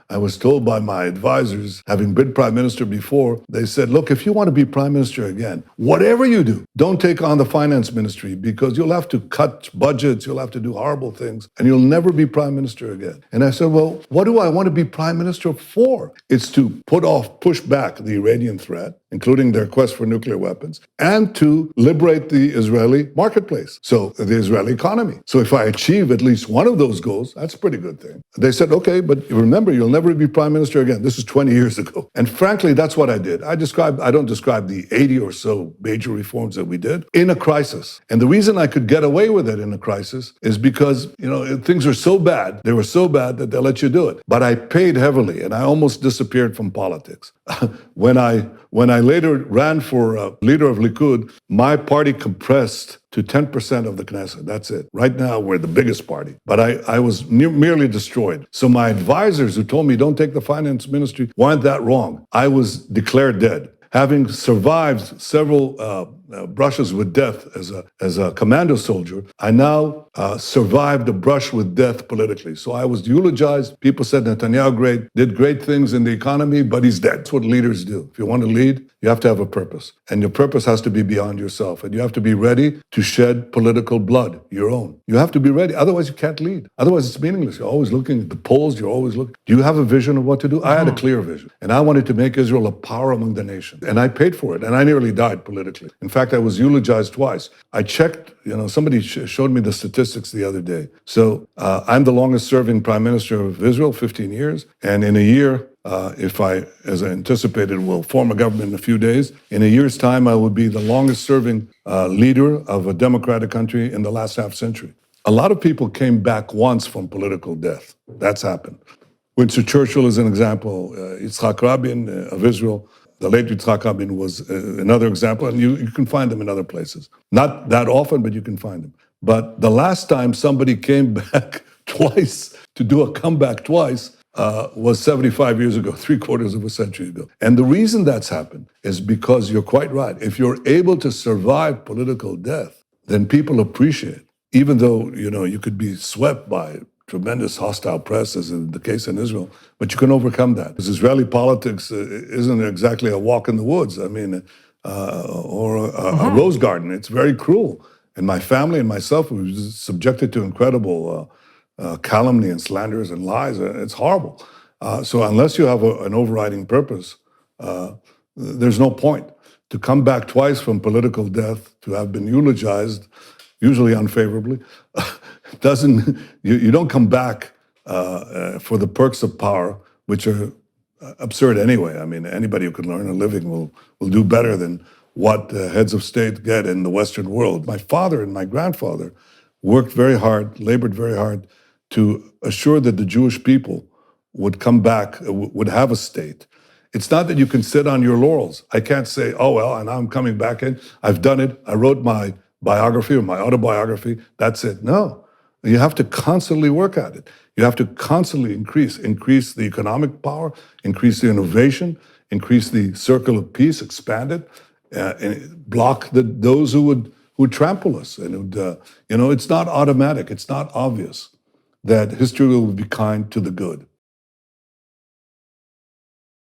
I was told by my advisors, having been prime minister before, they said, look, if you want to be prime minister again, whatever you do, don't take on the finance ministry because you'll have to cut budgets, you'll have to do horrible things, and you'll never be prime minister again. And I said, well, what do I want to be prime minister for? It's to push back the Iranian threat, including their quest for nuclear weapons, and to liberate the Israeli marketplace, so the Israeli economy. So if I achieve at least one of those goals, that's a pretty good thing. They said, okay, but remember, you'll never be prime minister again. This is 20 years ago. And frankly, that's what I did. I don't describe the 80 or so major reforms that we did in a crisis. And the reason I could get away with it in a crisis is because, things are so bad, they were so bad that they'll let you do it. But I paid heavily, and I almost disappeared from politics. When I later ran for leader of Likud, my party compressed to 10% of the Knesset. That's it. Right now, we're the biggest party. But I was merely destroyed. So my advisors who told me don't take the finance ministry weren't that wrong. I was declared dead. Having survived several brushes with death as a commando soldier, I now survived a brush with death politically. So I was eulogized. People said Netanyahu did great things in the economy, but he's dead. That's what leaders do. If you want to lead, you have to have a purpose. And your purpose has to be beyond yourself. And you have to be ready to shed political blood, your own. You have to be ready. Otherwise, you can't lead. Otherwise, it's meaningless. You're always looking at the polls. You're always looking. Do you have a vision of what to do? I had a clear vision. And I wanted to make Israel a power among the nations. And I paid for it. And I nearly died politically. In fact, I was eulogized twice. I checked, somebody showed me the statistics the other day. So I'm the longest serving prime minister of Israel, 15 years. And in a year, if I, as I anticipated, will form a government in a few days, in a year's time, I will be the longest serving leader of a democratic country in the last half century. A lot of people came back once from political death. That's happened. Winston Churchill is an example. Yitzhak Rabin of Israel, the late Yitzhak Rabin was another example, and you can find them in other places. Not that often, but you can find them. But the last time somebody came back twice, to do a comeback twice, was 75 years ago, 3/4 of a century ago. And the reason that's happened is because you're quite right. If you're able to survive political death, then people appreciate, even though, you could be swept by tremendous hostile press, as in the case in Israel, but you can overcome that. Because Israeli politics isn't exactly a walk in the woods, or a rose garden. It's very cruel. And my family and myself were subjected to incredible calumny and slanders and lies. It's horrible. So unless you have an overriding purpose, there's no point. To come back twice from political death, to have been eulogized, usually unfavorably, you don't come back for the perks of power, which are absurd anyway. I mean, anybody who can earn a living will do better than what heads of state get in the Western world. My father and my grandfather worked very hard, labored very hard to assure that the Jewish people would come back, would have a state. It's not that you can sit on your laurels. I can't say, oh, well, and I'm coming back in. I've done it. I wrote my biography or my autobiography. That's it. No, you have to constantly work at it. You have to constantly increase the economic power, increase the innovation, increase the circle of peace, expand it, and block those who would trample us. And it's not automatic. It's not obvious that history will be kind to the good.